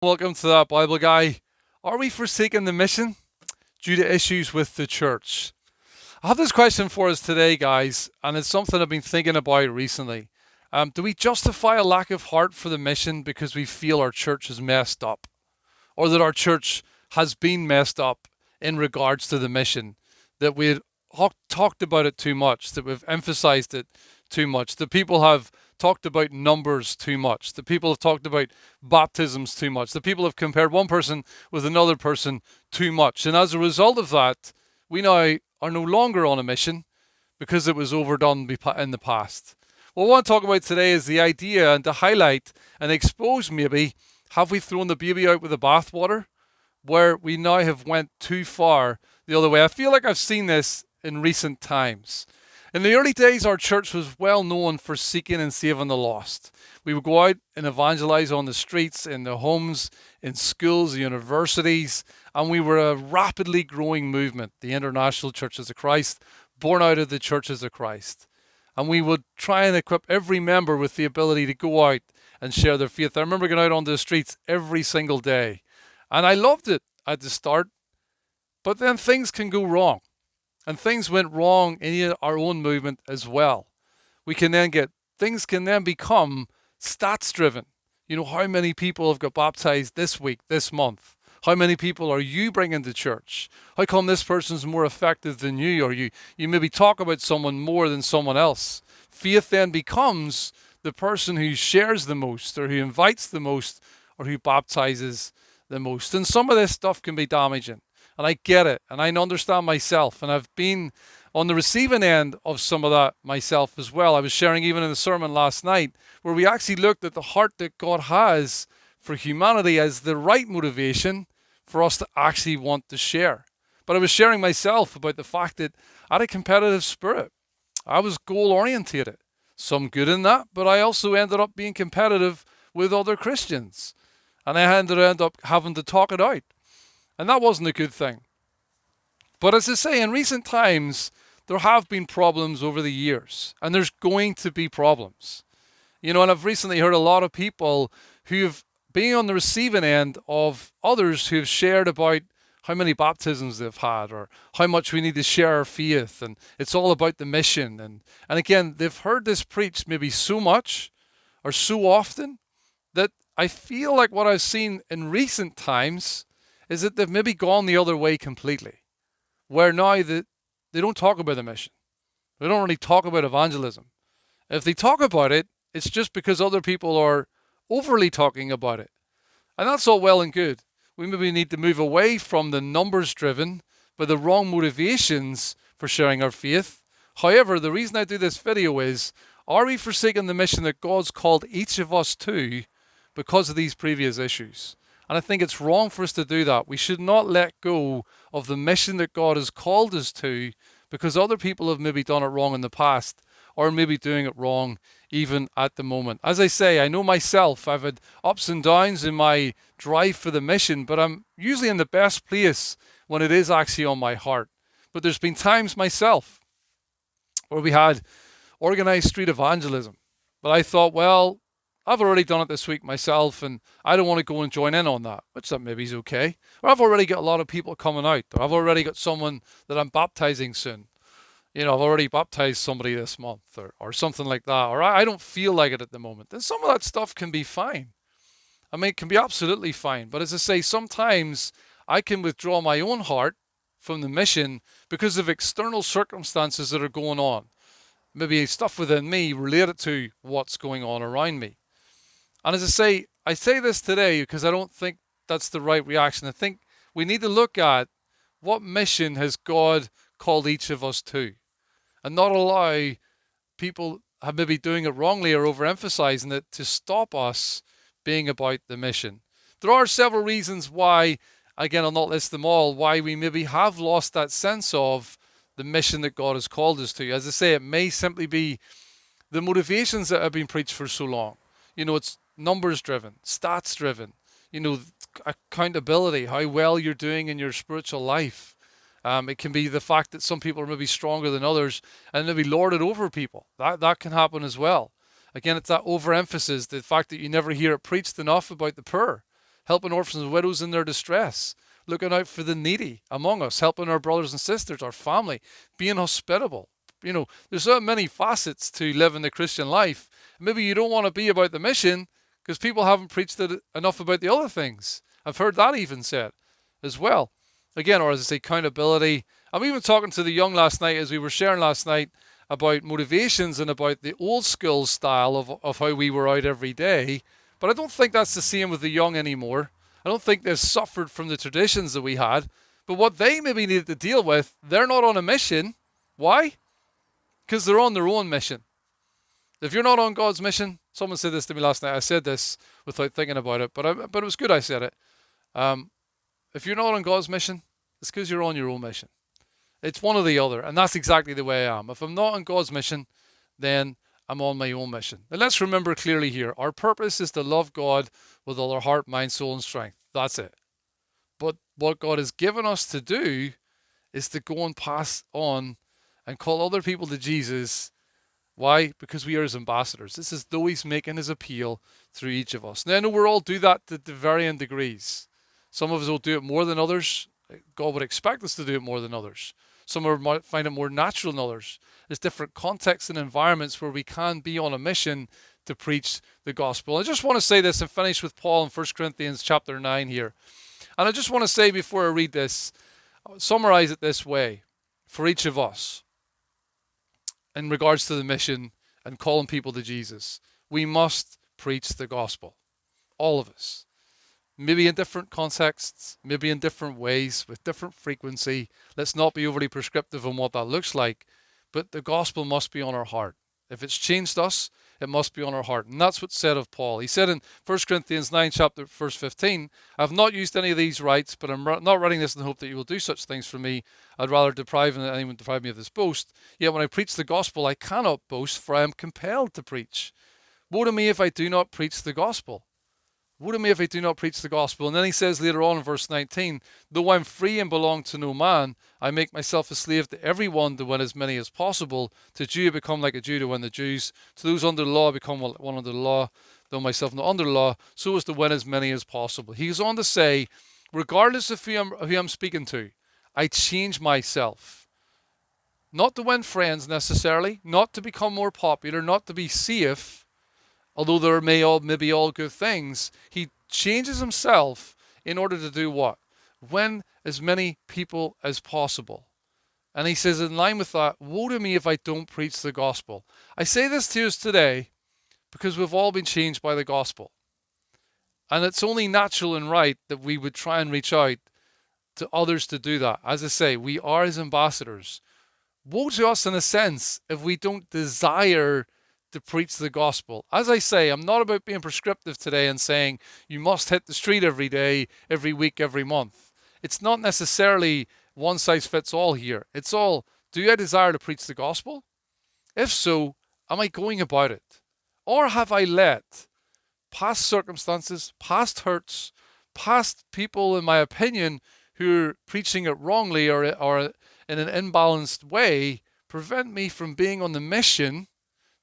Welcome to that Bible Guy. Are we forsaking the mission due to issues with the church? I have this question for us today, guys, and it's something I've been thinking about recently. Do we justify a lack of heart for the mission because we feel our church is messed up, or that our church has been messed up in regards to the mission, that we've talked about it too much, that we've emphasized it too much, that people have talked about numbers too much, that people have talked about baptisms too much, that people have compared one person with another person too much. And as a result of that, we now are no longer on a mission because it was overdone in the past. What I want to talk about today is the idea and to highlight and expose maybe, have we thrown the baby out with the bathwater, where we now have went too far the other way. I feel like I've seen this in recent times. In the early days, our church was well known for seeking and saving the lost. We would go out and evangelize on the streets, in the homes, in schools, universities, and we were a rapidly growing movement, the International Churches of Christ, born out of the Churches of Christ. And we would try and equip every member with the ability to go out and share their faith. I remember going out on the streets every single day, and I loved it at the start, but then things can go wrong. And things went wrong in our own movement as well. Things can then become stats driven. You know, how many people have got baptized this week, this month? How many people are you bringing to church? How come this person's more effective than you? Or you maybe talk about someone more than someone else. Faith then becomes the person who shares the most, or who invites the most, or who baptizes the most. And some of this stuff can be damaging. And I get it, and I understand myself, and I've been on the receiving end of some of that myself as well. I was sharing even in the sermon last night, where we actually looked at the heart that God has for humanity as the right motivation for us to actually want to share. But I was sharing myself about the fact that I had a competitive spirit. I was goal orientated. Some good in that, but I also ended up being competitive with other Christians. And I ended up having to talk it out. And that wasn't a good thing. But as I say, in recent times, there have been problems over the years, and there's going to be problems. You know, and I've recently heard a lot of people who've been on the receiving end of others who've shared about how many baptisms they've had, or how much we need to share our faith, and it's all about the mission. And again, they've heard this preached maybe so much or so often that I feel like what I've seen in recent times is that they've maybe gone the other way completely, where now they don't talk about the mission. They don't really talk about evangelism. If they talk about it, it's just because other people are overly talking about it. And that's all well and good. We maybe need to move away from the numbers driven by the wrong motivations for sharing our faith. However, the reason I do this video is, are we forsaking the mission that God's called each of us to because of these previous issues? And I think it's wrong for us to do that. We should not let go of the mission that God has called us to because other people have maybe done it wrong in the past, or maybe doing it wrong even at the moment. As I say, I know myself, I've had ups and downs in my drive for the mission, but I'm usually in the best place when it is actually on my heart. But there's been times myself where we had organized street evangelism. But I thought, well, I've already done it this week myself, and I don't want to go and join in on that, which that maybe is okay. Or I've already got a lot of people coming out, or I've already got someone that I'm baptizing soon. You know, I've already baptized somebody this month, or something like that, or I don't feel like it at the moment. And some of that stuff can be fine. I mean, it can be absolutely fine. But as I say, sometimes I can withdraw my own heart from the mission because of external circumstances that are going on. Maybe stuff within me related to what's going on around me. And as I say this today because I don't think that's the right reaction. I think we need to look at what mission has God called each of us to, and not allow people have maybe doing it wrongly or overemphasizing it to stop us being about the mission. There are several reasons why, again, I'll not list them all, why we maybe have lost that sense of the mission that God has called us to. As I say, it may simply be the motivations that have been preached for so long. You know, it's numbers driven, stats driven, you know, accountability, how well you're doing in your spiritual life. It can be the fact that some people are maybe stronger than others and maybe lord it over people. That can happen as well. Again, it's that overemphasis, the fact that you never hear it preached enough about the poor. helping orphans and widows in their distress, looking out for the needy among us, helping our brothers and sisters, our family, being hospitable. There's so many facets to living the Christian life. Maybe you don't want to be about the mission because people haven't preached enough about the other things. I've heard that even said as well. Again, or as I say, accountability. I'm even talking to the young last night as we were sharing last night about motivations and about the old school style of how we were out every day. But I don't think that's the same with the young anymore. I don't think they've suffered from the traditions that we had. But what they maybe needed to deal with, they're not on a mission. Why? Because they're on their own mission. If you're not on God's mission, someone said this to me last night. I said this without thinking about it, but it was good I said it. If you're not on God's mission, it's because you're on your own mission. It's one or the other, and that's exactly the way I am. If I'm not on God's mission, then I'm on my own mission. And let's remember clearly here, our purpose is to love God with all our heart, mind, soul, and strength. That's it. But what God has given us to do is to go and pass on and call other people to Jesus. Why? Because we are his ambassadors. This is though he's making his appeal through each of us. Now, I know we all do that to varying degrees. Some of us will do it more than others. God would expect us to do it more than others. Some might find it more natural than others. There's different contexts and environments where we can be on a mission to preach the gospel. I just want to say this and finish with Paul in 1 Corinthians chapter 9 here. And I just want to say before I read this, summarize it this way for each of us in regards to the mission and calling people to Jesus. We must preach the gospel. All of us. Maybe in different contexts, maybe in different ways, with different frequency. Let's not be overly prescriptive on what that looks like, but the gospel must be on our heart. If it's changed us, it must be on our heart. And that's what's said of Paul. He said in 1 Corinthians 9, chapter verse 15, I have not used any of these rights, but I'm not writing this in the hope that you will do such things for me. I'd rather anyone deprive me of this boast. Yet when I preach the gospel, I cannot boast, for I am compelled to preach. Woe to me if I do not preach the gospel. Woe to me if I do not preach the gospel. And then he says later on in verse 19, though I'm free and belong to no man, I make myself a slave to every one to win as many as possible. To Jew I become like a Jew to win the Jews. To those under the law I become one under the law, though myself not under the law, so as to win as many as possible. He goes on to say, regardless of who I'm speaking to, I change myself. Not to win friends necessarily, not to become more popular, not to be safe, although there may be all good things. He changes himself in order to do what? Win as many people as possible. And he says, in line with that, woe to me if I don't preach the gospel. I say this to us today because we've all been changed by the gospel. And it's only natural and right that we would try and reach out to others to do that. As I say, we are his ambassadors. Woe to us in a sense if we don't desire to preach the gospel. As I say, I'm not about being prescriptive today and saying you must hit the street every day, every week, every month. It's not necessarily one size fits all here. It's all, do I desire to preach the gospel? If so, am I going about it? Or have I let past circumstances, past hurts, past people, in my opinion, who are preaching it wrongly or in an imbalanced way, prevent me from being on the mission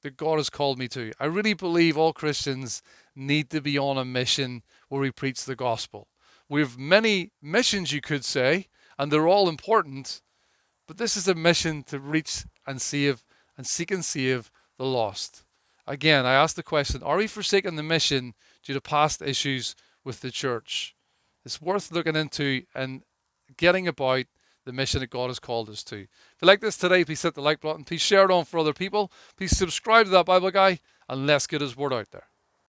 that God has called me to? I really believe all Christians need to be on a mission where we preach the gospel. We have many missions, you could say, and they're all important, but this is a mission to reach and save and seek and save the lost. Again, I ask the question, are we forsaking the mission due to past issues with the church? It's worth looking into and getting about the mission that God has called us to. If you like this today, please hit the like button. Please share it on for other people. Please subscribe to that Bible Guy, and let's get his word out there.